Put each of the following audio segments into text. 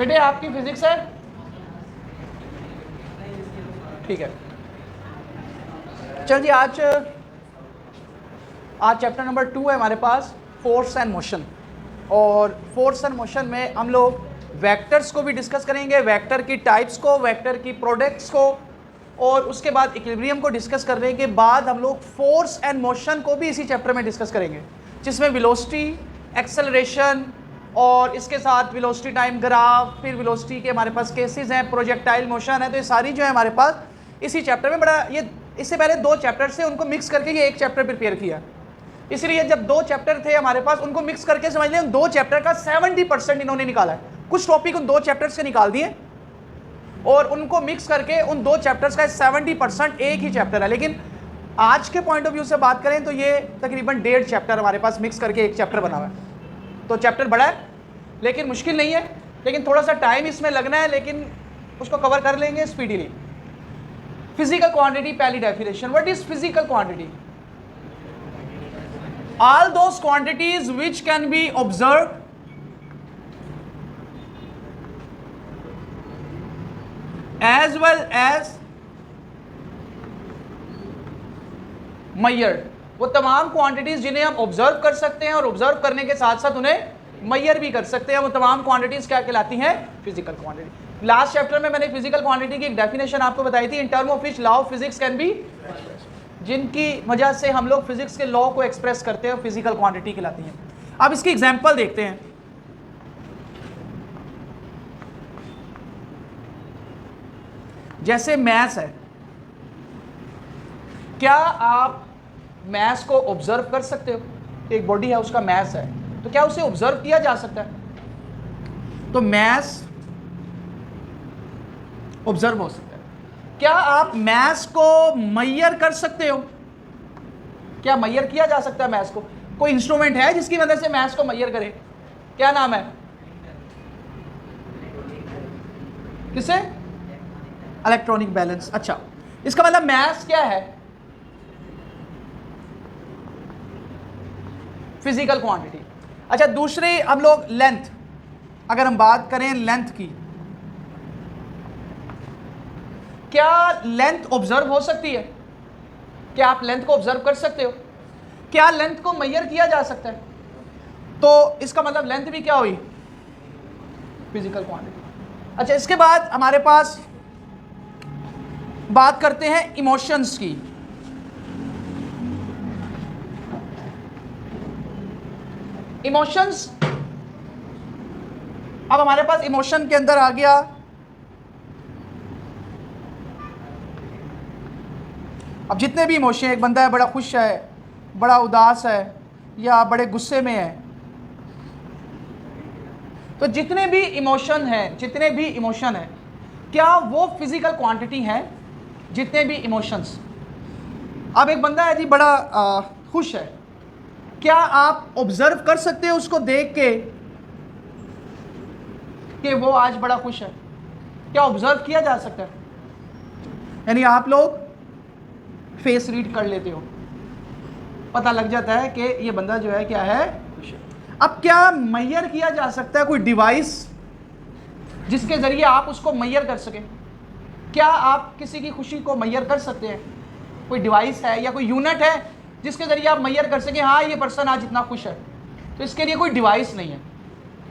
बेटे आपकी फिजिक्स है, ठीक है। चल जी, आज चैप्टर नंबर 2 है हमारे पास, फोर्स एंड मोशन। और फोर्स एंड मोशन में हम लोग वेक्टर्स को भी डिस्कस करेंगे, वेक्टर की टाइप्स को, वेक्टर की प्रोडक्ट्स को, और उसके बाद इक्विलिब्रियम को डिस्कस करने के बाद हम लोग फोर्स एंड मोशन को भी इसी चैप्टर में डिस्कस करेंगे, जिसमें वेलोसिटी, एक्सेलरेशन और इसके साथ वेलोसिटी टाइम ग्राफ, फिर वेलोसिटी के हमारे पास केसेस हैं, प्रोजेक्टाइल मोशन है। तो ये सारी जो है हमारे पास इसी चैप्टर में, बड़ा ये इससे पहले 2 चैप्टर से उनको मिक्स करके ये एक चैप्टर प्रिपेयर किया। इसलिए जब 2 चैप्टर थे हमारे पास, उनको मिक्स करके समझ लें 2 चैप्टर का 70% इन्होंने निकाला है। कुछ टॉपिक उन 2 चैप्टर्स से निकाल दिए और उनको मिक्स करके उन 2 चैप्टर्स का 70% एक ही चैप्टर है। लेकिन आज के पॉइंट ऑफ व्यू से बात करें तो ये तकरीबन 1.5 चैप्टर हमारे पास मिक्स करके एक चैप्टर बना हुआ है। तो चैप्टर बड़ा है लेकिन मुश्किल नहीं है, लेकिन थोड़ा सा टाइम इसमें लगना है, लेकिन उसको कवर कर लेंगे स्पीडीली। फिजिकल क्वांटिटी, पहली definition, what is physical quantity? All those quantities which can be observed as well as measured, वो तमाम क्वांटिटीज जिन्हें हम ऑब्जर्व कर सकते हैं और ऑब्जर्व करने के साथ साथ उन्हें मैयर भी कर सकते हैं, वो तमाम क्वांटिटीज क्या कहलाती हैं? Physical quantity. लास्ट चैप्टर में मैंने फिजिकल क्वांटिटी की एक डेफिनेशन आपको बताई थी, in term of which law of physics can be, जिनकी वजह से हम लोग फिजिक्स के लॉ को एक्सप्रेस करते हैं, फिजिकल क्वांटिटी कहलाती हैं। अब इसकी एग्जांपल देखते हैं। जैसे मैस है, क्या आप मैस को ऑब्जर्व कर सकते हो? एक बॉडी है, उसका मैस है, तो क्या उसे ऑब्जर्व किया जा सकता है? तो मैस ऑब्जर्व हो सकता है। क्या आप मैस को मैयर कर सकते हो? क्या मैयर किया जा सकता है मैस को? कोई इंस्ट्रूमेंट है जिसकी मदद से मैस को मैयर करे? क्या नाम है? किसे? Electronic balance. अच्छा, इसका मतलब मैस क्या है? Physical quantity. अच्छा, दूसरी हम लोग लेंथ, अगर हम बात करें लेंथ की, क्या लेंथ ऑब्जर्व हो सकती है? क्या आप लेंथ को ऑब्जर्व कर सकते हो? क्या लेंथ को मेजर किया जा सकता है? तो इसका मतलब लेंथ भी क्या हुई? Physical quantity. अच्छा, इसके बाद हमारे पास बात करते हैं इमोशंस की। इमोशंस, अब हमारे पास इमोशन के अंदर आ गया अब जितने भी इमोशन, एक बंदा है बड़ा खुश है, बड़ा उदास है, या बड़े गुस्से में है, तो जितने भी इमोशन हैं, क्या वो फिजिकल क्वांटिटी हैं? जितने भी इमोशंस। अब एक बंदा है जी बड़ा खुश है, क्या आप ऑब्जर्व कर सकते हो उसको देख के कि वो आज बड़ा खुश है? क्या ऑब्जर्व किया जा सकता है? यानी आप लोग फेस रीड कर लेते हो, पता लग जाता है कि ये बंदा जो है क्या है, खुश है। अब क्या मैयर किया जा सकता है? कोई डिवाइस जिसके जरिए आप उसको मैयर कर सके? क्या आप किसी की खुशी को मैयर कर सकते हैं? कोई डिवाइस है या कोई यूनिट है जिसके जरिए आप मैयर कर सके, हाँ ये पर्सन आज इतना खुश है? तो इसके लिए कोई डिवाइस नहीं है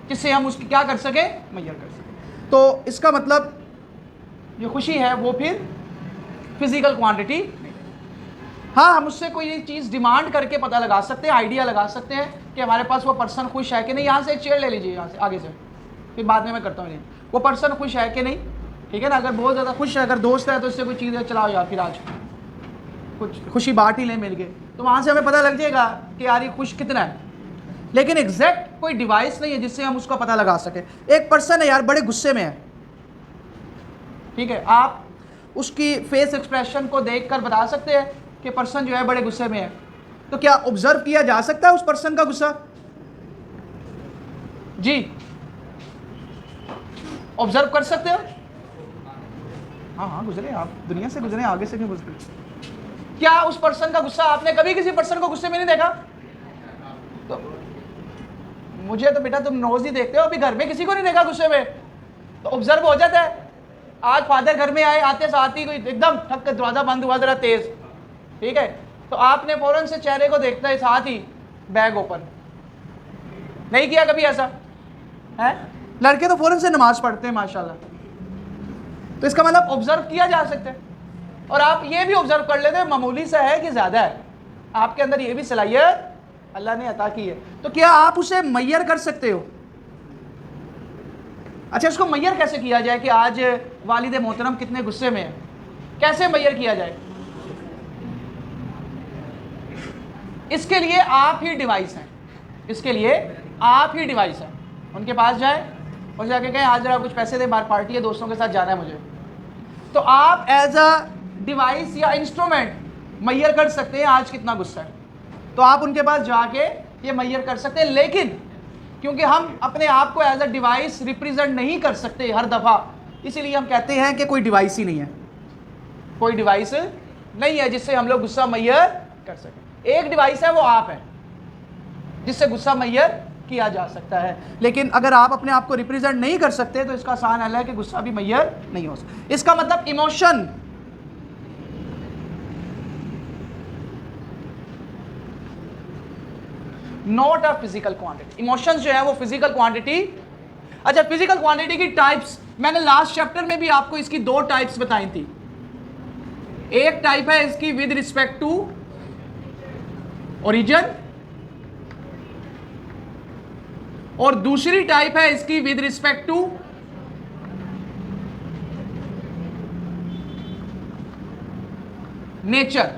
जिससे हम उसकी क्या कर सके, मैयर कर सके। तो इसका मतलब जो खुशी है वो फिर फिजिकल क्वांटिटी। हाँ, हम उससे कोई चीज़ डिमांड करके पता लगा सकते हैं, आइडिया लगा सकते हैं कि हमारे पास वो पर्सन खुश है कि नहीं। यहाँ से एक चेयर ले लीजिए, यहाँ से आगे से, फिर बाद में मैं करता हूँ। वो पर्सन खुश है कि नहीं, ठीक है ना? अगर बहुत ज़्यादा खुश है, अगर दोस्त है तो उससे कोई चीज़ चलाओ यार, फिर आज कुछ खुशी बांट ही ले मिल गए, तो वहाँ से हमें पता लग जाएगा कि यार ये खुश कितना है। लेकिन एग्जैक्ट कोई डिवाइस नहीं है जिससे हम उसका पता लगा सकें। एक पर्सन है यार बड़े गुस्से में है, ठीक है, आप उसकी फेस एक्सप्रेशन को देखकर बता सकते हैं कि पर्सन जो है बड़े गुस्से में है। तो क्या ऑब्जर्व किया जा सकता है उस पर्सन का गुस्सा? जी, ऑब्जर्व कर सकते हो? हाँ, गुजरे आप, दुनिया से गुजरे, आगे से क्यों गुजरे? क्या उस पर्सन का गुस्सा, आपने कभी किसी पर्सन को गुस्से में नहीं देखा? तो मुझे तो बेटा तुम रोज ही देखते हो, अभी घर में किसी को नहीं देखा गुस्से में। तो ऑब्जर्व हो जाता है। आज फादर घर में आए, आते साथ ही कोई एकदम ठक के दरवाजा बंद हुआ जरा तेज, ठीक है, तो आपने फौरन से चेहरे को देखते है साथ ही बैग ओपन। नहीं किया कभी ऐसा है? लड़के तो फौरन से नमाज पढ़ते हैं माशाल्लाह। तो इसका मतलब ऑब्जर्व किया जा सकता है। और आप ये भी ऑब्जर्व कर लेते हैं मामूली सा है कि ज़्यादा है, आपके अंदर ये भी सलाहियत अल्लाह ने अता की है। तो क्या आप उसे मैयर कर सकते हो? अच्छा, इसको मैयर कैसे किया जाए कि आज वालिद मोहतरम कितने गुस्से में है? कैसे मैयर किया जाए? इसके लिए आप ही डिवाइस हैं, इसके लिए आप ही डिवाइस हैं। उनके पास जाए और जाके कहें आज जरा कुछ पैसे दे, बाहर पार्टी है, दोस्तों के साथ जाना है मुझे। तो आप एज अ डिवाइस या इंस्ट्रूमेंट मैयर कर सकते हैं आज कितना गुस्सा है। तो आप उनके पास जाके ये मैयर कर सकते हैं। लेकिन क्योंकि हम अपने आप को एज अ डिवाइस रिप्रेजेंट नहीं कर सकते हर दफ़ा, इसीलिए हम कहते हैं कि कोई डिवाइस ही नहीं है, कोई डिवाइस नहीं है जिससे हम लोग गुस्सा मैयर कर सकें। एक डिवाइस है, वो आप है, जिससे गुस्सा मैयर किया जा सकता है। लेकिन अगर आप अपने आप को रिप्रेजेंट नहीं कर सकते तो इसका आसान हल है कि गुस्सा भी मैयर नहीं हो सकता। इसका मतलब emotion not a physical quantity. Emotions जो है वो फिजिकल क्वांटिटी। अच्छा, फिजिकल क्वांटिटी की टाइप्स मैंने लास्ट चैप्टर में भी आपको इसकी दो टाइप्स बताई थी। एक टाइप है इसकी विद रिस्पेक्ट टू ओरिजिन, और दूसरी टाइप है इसकी विद रिस्पेक्ट टू नेचर।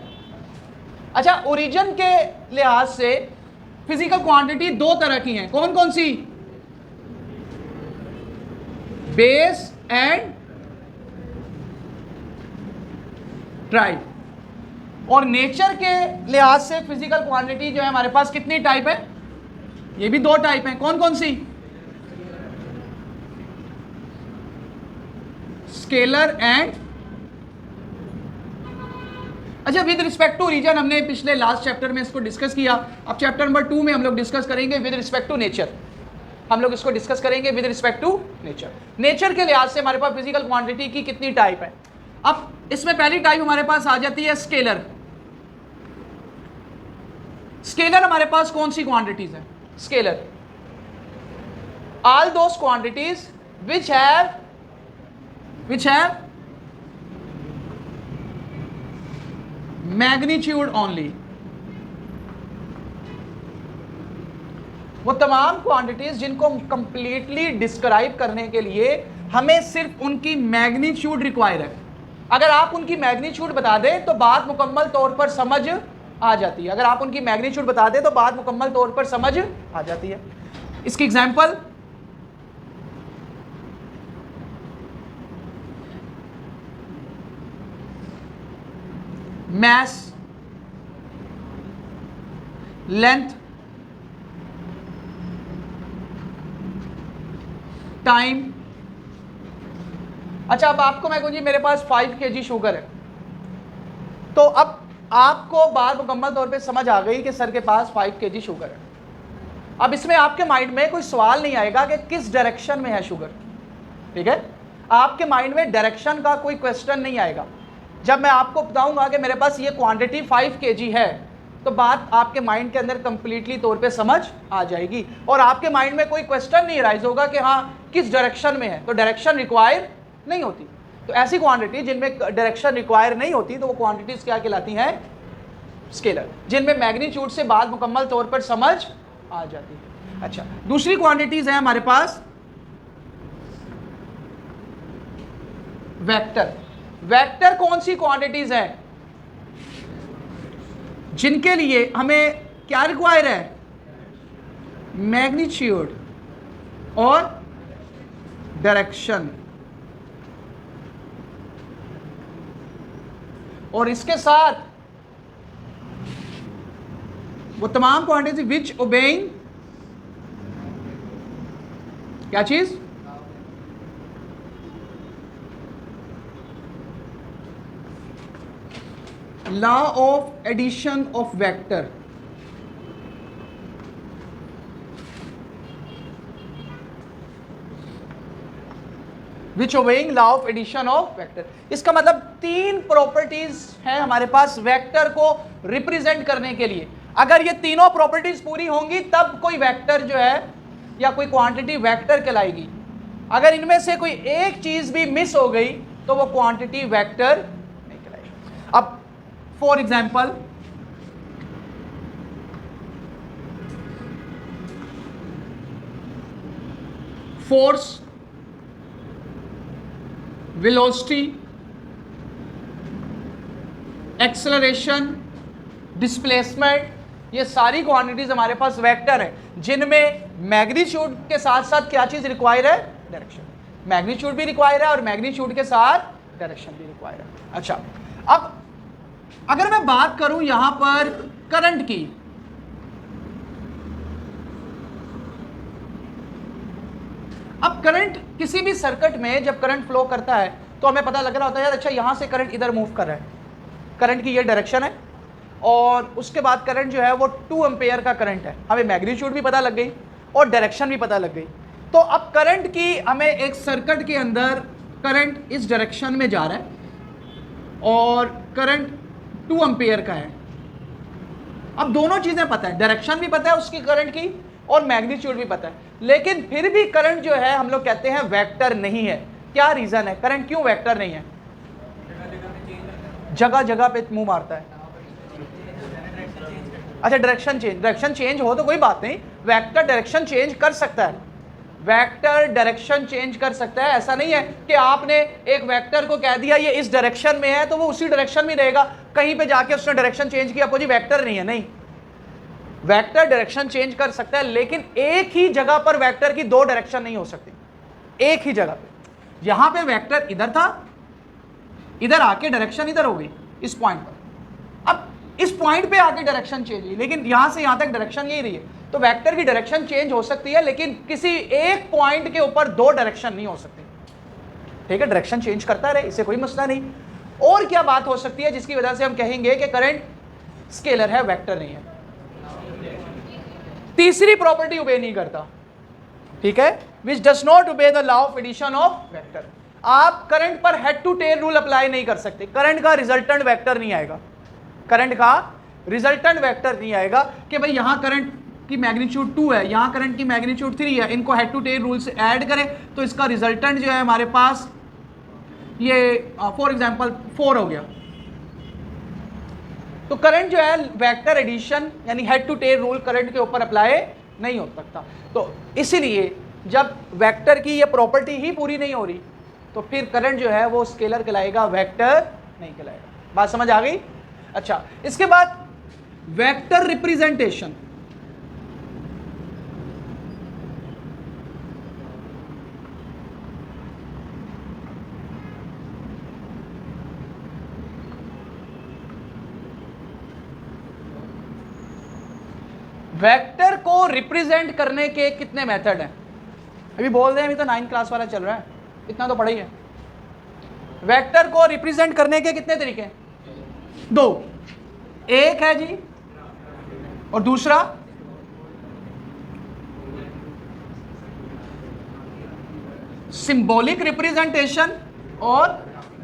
अच्छा, ओरिजिन के लिहाज से फिजिकल क्वांटिटी दो तरह की हैं। कौन कौन सी? Base and tribe. और नेचर के लिहाज से फिजिकल क्वांटिटी जो है हमारे पास कितनी टाइप है? ये भी दो टाइप हैं। कौन कौन सी? स्केलर एंड, अच्छा, विद रिस्पेक्ट टू रीजन हमने पिछले लास्ट चैप्टर में इसको डिस्कस किया। अब चैप्टर नंबर 2 में हम लोग डिस्कस करेंगे विद रिस्पेक्ट टू नेचर। हम लोग इसको डिस्कस करेंगे with respect to nature. Nature के लिहाज से हमारे पास फिजिकल क्वांटिटी की कितनी टाइप है? अब इसमें पहली टाइप हमारे पास आ जाती है स्केलर। स्केलर हमारे पास कौन सी क्वांटिटीज है? Scalar all those quantities which have magnitude only. वो तमाम क्वांटिटीज जिनको कंप्लीटली डिस्क्राइब करने के लिए हमें सिर्फ उनकी मैग्नीट्यूड रिक्वायर है। अगर आप उनकी मैग्नीट्यूड बता दें तो बात मुकम्मल तौर पर समझ आ जाती है। अगर आप उनकी मैग्नीट्यूड बता दें तो बात मुकम्मल तौर पर समझ आ जाती है। इसकी एग्जांपल, mass, length, टाइम। अच्छा, अब आपको मैं कहूँ जी मेरे पास 5 kg शुगर है, तो अब आपको बात मुकम्मल तौर पे समझ आ गई कि सर के पास 5 kg शुगर है। अब इसमें आपके माइंड में कोई सवाल नहीं आएगा कि किस डायरेक्शन में है शुगर, ठीक है? आपके माइंड में डायरेक्शन का कोई क्वेश्चन नहीं आएगा। जब मैं आपको बताऊंगा कि मेरे पास ये क्वांटिटी 5 kg है, तो बात आपके माइंड के अंदर कंप्लीटली तौर पे समझ आ जाएगी और आपके माइंड में कोई क्वेश्चन नहीं राइज होगा कि हाँ किस डायरेक्शन में है। तो डायरेक्शन रिक्वायर नहीं होती। तो ऐसी क्वांटिटी जिनमें डायरेक्शन रिक्वायर नहीं होती तो वो क्वांटिटीज क्या कहलाती हैं? स्केलर, जिनमें मैग्नीट्यूड से बात मुकम्मल तौर पर समझ आ जाती है। अच्छा, दूसरी क्वांटिटीज है हमारे पास वेक्टर। वेक्टर कौन सी क्वांटिटीज हैं जिनके लिए हमें क्या रिक्वायर है? मैग्नीट्यूड और डायरेक्शन। और इसके साथ वो तमाम क्वांटिटी विच ओबेइंग क्या चीज? Law of addition of vector. Which obeying law of addition of vector. इसका मतलब तीन प्रॉपर्टीज हैं हमारे पास वेक्टर को रिप्रेजेंट करने के लिए। अगर ये तीनों प्रॉपर्टीज पूरी होंगी तब कोई वेक्टर जो है या कोई क्वांटिटी वेक्टर कहलाएगी। अगर इनमें से कोई एक चीज भी मिस हो गई तो वो क्वांटिटी वेक्टर नहीं कहलाएगी। अब for example force, velocity, acceleration, displacement, ये सारी क्वांटिटीज हमारे पास वेक्टर है, जिनमें मैग्नीट्यूड के साथ साथ क्या चीज रिक्वायर है? डायरेक्शन। मैग्नीट्यूड भी रिक्वायर है और मैग्नीट्यूड के साथ डायरेक्शन भी रिक्वायर है। अच्छा, अब अगर मैं बात करूं यहां पर करंट की, अब करंट किसी भी सर्किट में जब करंट फ्लो करता है तो हमें पता लग रहा होता है यार अच्छा यहां से करंट इधर मूव कर रहा है, करंट की ये डायरेक्शन है, और उसके बाद करंट जो है वो 2 एम्पेयर का करंट है। हमें मैग्नीट्यूड भी पता लग गई और डायरेक्शन भी पता लग गई। तो अब करंट की हमें एक सर्किट के अंदर करंट इस डायरेक्शन में जा रहा है और करंट 2 एम्पेयर का है। अब दोनों चीजें पता है, डायरेक्शन भी पता है उसकी करंट की और मैग्नीट्यूड भी पता है, लेकिन फिर भी करंट जो है हम लोग कहते हैं वेक्टर नहीं है। क्या रीजन है? करंट क्यों वेक्टर नहीं है? जगह जगह पे मुंह मारता है। अच्छा, डायरेक्शन चेंज हो तो कोई बात नहीं, वेक्टर डायरेक्शन चेंज कर सकता है, वेक्टर डायरेक्शन चेंज कर सकता है। ऐसा नहीं है कि आपने एक वेक्टर को कह दिया ये इस डायरेक्शन में है तो वो उसी डायरेक्शन में रहेगा, कहीं पे जाके उसने डायरेक्शन चेंज किया कोई वेक्टर नहीं है। नहीं, वेक्टर डायरेक्शन चेंज कर सकता है, लेकिन एक ही जगह पर वेक्टर की 2 डायरेक्शन नहीं हो सकती। एक ही जगह पे, यहां पे वेक्टर इधर था, इधर आके डायरेक्शन इधर हो गई इस पॉइंट पर, अब इस पॉइंट पे आके डायरेक्शन चेंज हुई, लेकिन यहां से यहां तक डायरेक्शन यही रही है। तो वेक्टर की डायरेक्शन चेंज हो सकती है, लेकिन किसी एक पॉइंट के ऊपर 2 डायरेक्शन नहीं हो सकती। ठीक है, डायरेक्शन चेंज करता रहे, इससे कोई मसला नहीं। और क्या बात हो सकती है जिसकी वजह से हम कहेंगे कि करंट स्केलर है, वेक्टर नहीं है? तीसरी प्रॉपर्टी ओबे नहीं करता, ठीक है, which does not obey the law of addition of vector. आप करंट पर head to tail rule apply नहीं कर सकते, करंट का रिजल्टेंट वेक्टर नहीं आएगा, करंट का रिजल्टेंट वेक्टर नहीं आएगा कि भाई यहां करंट की मैग्नीट्यूड 2 है, यहां करंट की मैग्नीट्यूड 3 है, इनको हेड टू टेल रूल से ऐड करें तो इसका रिजल्टेंट जो है हमारे पास ये फॉर एग्जांपल 4 हो गया। तो करंट जो है वेक्टर एडिशन यानी head to tail rule current के ऊपर अप्लाई नहीं हो सकता। तो इसीलिए जब वेक्टर की ये प्रॉपर्टी ही पूरी नहीं हो रही तो फिर करंट जो है वो स्केलर कहलाएगा, वेक्टर नहीं कहलाएगा। बात समझ आ गई? अच्छा, इसके बाद वेक्टर रिप्रेजेंटेशन। वेक्टर को रिप्रेजेंट करने के कितने मेथड हैं? अभी बोल रहे हैं, अभी तो 9th क्लास वाला चल रहा है, इतना तो पढ़ा ही है। वेक्टर को रिप्रेजेंट करने के कितने तरीके हैं? 2, एक है जी और दूसरा सिंबॉलिक रिप्रेजेंटेशन और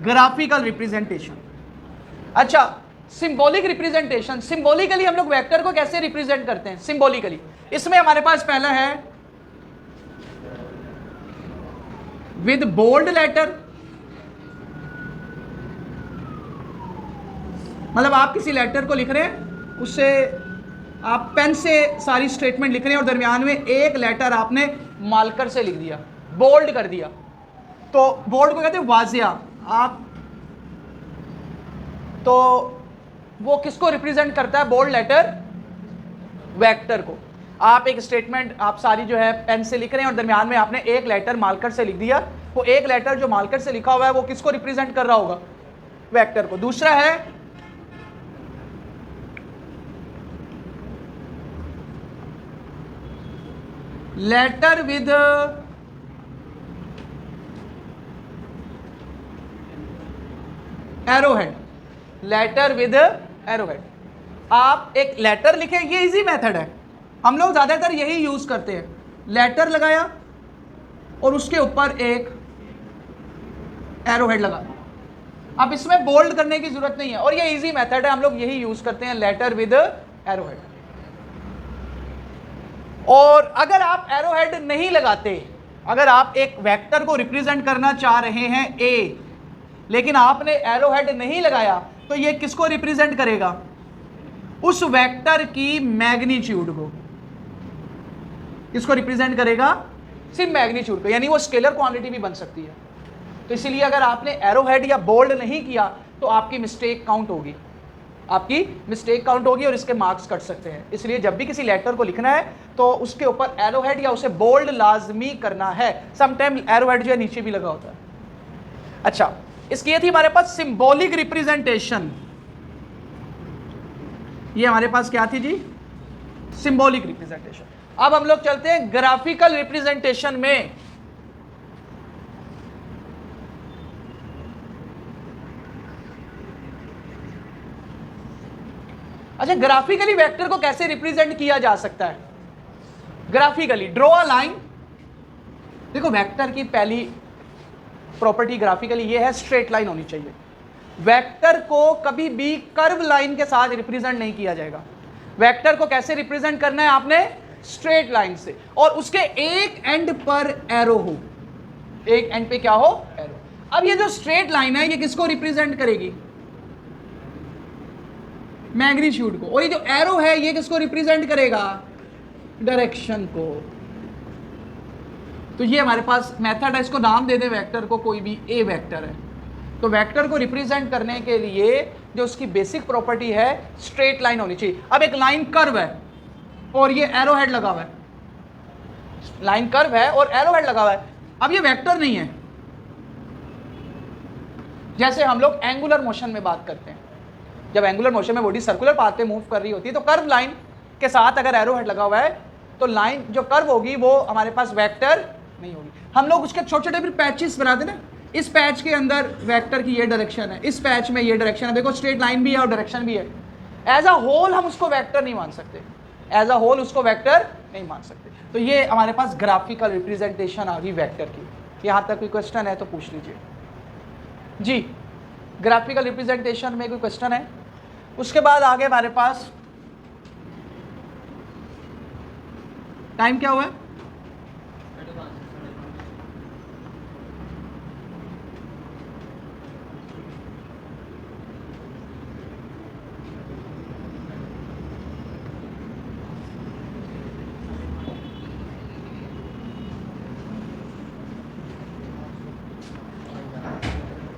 ग्राफिकल रिप्रेजेंटेशन। अच्छा, सिंबॉलिक रिप्रेजेंटेशन, सिंबॉलिकली हम लोग वेक्टर को कैसे रिप्रेजेंट करते हैं? सिंबॉलिकली इसमें हमारे पास पहला है विद बोल्ड लेटर, मतलब आप किसी लेटर को लिख रहे हैं, उससे आप पेन से सारी स्टेटमेंट लिख रहे हैं और दरमियान में एक लेटर आपने मार्कर से लिख दिया, बोल्ड कर दिया, तो बोल्ड को कहते हैं वाजिया। आप तो वो किसको रिप्रेजेंट करता है? बोल्ड लेटर वेक्टर को। आप एक स्टेटमेंट आप सारी जो है पेन से लिख रहे हैं और दरमियान में आपने एक लेटर मार्कर से लिख दिया, वो एक लेटर जो मार्कर से लिखा हुआ है वो किसको रिप्रेजेंट कर रहा होगा? वेक्टर को। दूसरा है letter with arrowhead, letter with arrowhead. आप एक लेटर लिखें, ये इजी मेथड है, हम लोग ज्यादातर यही यूज करते हैं। लेटर लगाया और उसके ऊपर एक एरो हेड लगा दो। अब इसमें बोल्ड करने की जरूरत नहीं है और ये इजी मेथड है, हम लोग यही यूज करते हैं, लेटर विद एरो हेड। और अगर आप एरो हेड नहीं लगाते, अगर आप एक वेक्टर को रिप्रेजेंट करना चाह रहे हैं ए, लेकिन आपने एरो हेड नहीं लगाया, तो ये किसको रिप्रेजेंट करेगा? उस वेक्टर की मैग्नीट्यूड को। किसको रिप्रेजेंट करेगा? सिर्फ मैग्नीट्यूड को, यानी वो स्केलर क्वांटिटी भी बन सकती है। तो इसीलिए अगर आपने एरो हेड या बोल्ड नहीं किया तो आपकी मिस्टेक काउंट होगी, आपकी मिस्टेक काउंट होगी और इसके मार्क्स कट सकते हैं। इसलिए जब भी किसी लेटर को लिखना है तो उसके ऊपर एरो हेड या उसे बोल्ड लाजमी करना है। समटाइम एरो हेड जो है नीचे भी लगा होता है। अच्छा, इसकी ये थी हमारे पास सिंबॉलिक रिप्रेजेंटेशन। ये हमारे पास क्या थी जी? Symbolic representation. अब हम लोग चलते हैं ग्राफिकल रिप्रेजेंटेशन में। अच्छा, ग्राफिकली वेक्टर को कैसे रिप्रेजेंट किया जा सकता है? Graphically draw a line. देखो, वेक्टर की पहली प्रॉपर्टी ग्राफिकली ये है, स्ट्रेट लाइन होनी चाहिए। वेक्टर को कभी भी कर्व लाइन के साथ रिप्रेजेंट नहीं किया जाएगा। वेक्टर को कैसे रिप्रेजेंट करना है आपने? स्ट्रेट लाइन से, और उसके एक एंड पर एरो हो। एक एंड पे क्या हो? एरो। अब ये जो स्ट्रेट लाइन है ये किसको रिप्रेजेंट करेगी? मैग्नीट्यूड को। और ये जो एरो है ये किसको रिप्रेजेंट करेगा? डायरेक्शन को। तो ये हमारे पास मेथड है, इसको नाम दे दे वेक्टर को, कोई भी ए वेक्टर है। तो वेक्टर को रिप्रेजेंट करने के लिए जो उसकी बेसिक प्रॉपर्टी है, स्ट्रेट लाइन होनी चाहिए। अब एक लाइन कर्व है और ये एरो हेड लगा हुआ है। लाइन कर्व है और एरो हेड लगा हुआ है। अब ये वेक्टर नहीं है। जैसे हम लोग एंगुलर मोशन में बात करते हैं, जब एंगुलर मोशन में बॉडी सर्कुलर पाथ पे मूव कर रही होती है तो कर्व लाइन के साथ अगर एरो हेड लगा हुआ है तो लाइन जो कर्व होगी वो हमारे पास वेक्टर नहीं होगी। हम लोग उसके छोटे छोटे पैचेस बनाते ना, इस पैच के अंदर वेक्टर की ये डायरेक्शन है, इस पैच में ये डायरेक्शन है। देखो, स्ट्रेट लाइन भी है और डायरेक्शन भी है। एज अ होल हम उसको वेक्टर नहीं मान सकते, एज अ होल उसको वेक्टर नहीं मान सकते। तो ये हमारे पास ग्राफिकल रिप्रेजेंटेशन आ गई वेक्टर की। यहाँ तक कोई क्वेश्चन है तो पूछ लीजिए जी। ग्राफिकल रिप्रेजेंटेशन में कोई क्वेश्चन है? उसके बाद आगे हमारे पास टाइम क्या हुआ है?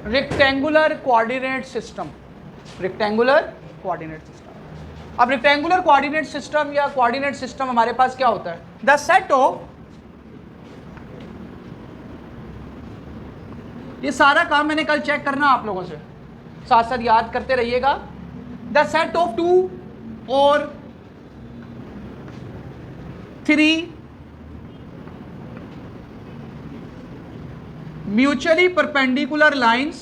Rectangular coordinate system. Rectangular coordinate system. अब रेक्टेंगुलर कोऑर्डिनेट सिस्टम या कोऑर्डिनेट सिस्टम हमारे पास क्या होता है? द सेट ऑफ, ये सारा काम मैंने कल चेक करना आप लोगों से, साथ साथ याद करते रहिएगा। द सेट ऑफ 2 और 3 mutually perpendicular lines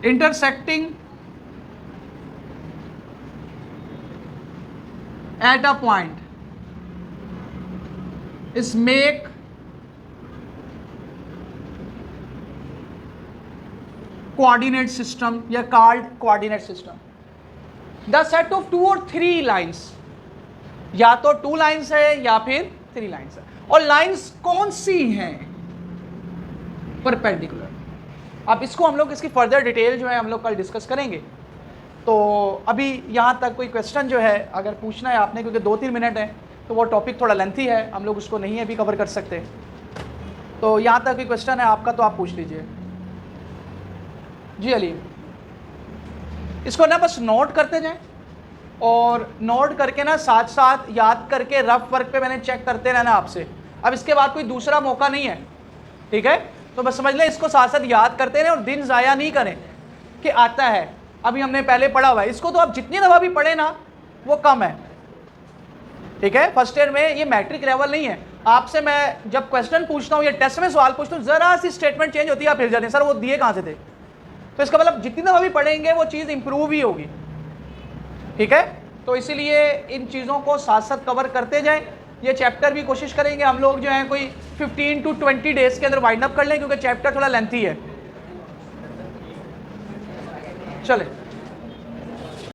intersecting at a point is make coordinate system या called coordinate system. The set of 2 और 3 lines, या तो 2 लाइन्स है या फिर 3 लाइन्स है। और लाइन्स कौन सी हैं? परपेंडिकुलर। अब इसको हम लोग इसकी फर्दर डिटेल जो है हम लोग कल डिस्कस करेंगे। तो अभी यहाँ तक कोई क्वेश्चन जो है अगर पूछना है आपने, क्योंकि 2-3 मिनट है तो वो टॉपिक थोड़ा लेंथी है, हम लोग उसको नहीं अभी कवर कर सकते। तो यहाँ तक कोई क्वेश्चन है आपका तो आप पूछ लीजिए जी। अली, इसको ना बस नोट करते जाएं और नोट करके ना साथ साथ याद करके रफ वर्क पे मैंने चेक करते रहना आपसे। अब इसके बाद कोई दूसरा मौका नहीं है, ठीक है? तो बस समझ लें, इसको साथ साथ याद करते रहें और दिन ज़ाया नहीं करें कि आता है, अभी हमने पहले पढ़ा हुआ है। इसको तो आप जितनी दफ़ा भी पढ़े ना वो कम है, ठीक है? फर्स्ट ईयर में ये मैट्रिक लेवल नहीं है। आपसे मैं जब क्वेश्चन पूछता हूँ या टेस्ट में सवाल पूछता हूँ, ज़रा सी स्टेटमेंट चेंज होती है, आप फिर जाते हैं सर वो दिए कहाँ से थे। तो इसका मतलब जितनी दफ़ा भी पढ़ेंगे वो चीज़ इंप्रूव ही होगी, ठीक है? तो इसीलिए इन चीज़ों को साथ साथ कवर करते जाएं ये चैप्टर भी कोशिश करेंगे हम लोग जो है कोई 15 to 20 डेज के अंदर वाइंड अप कर लें, क्योंकि चैप्टर थोड़ा लेंथी है। चले।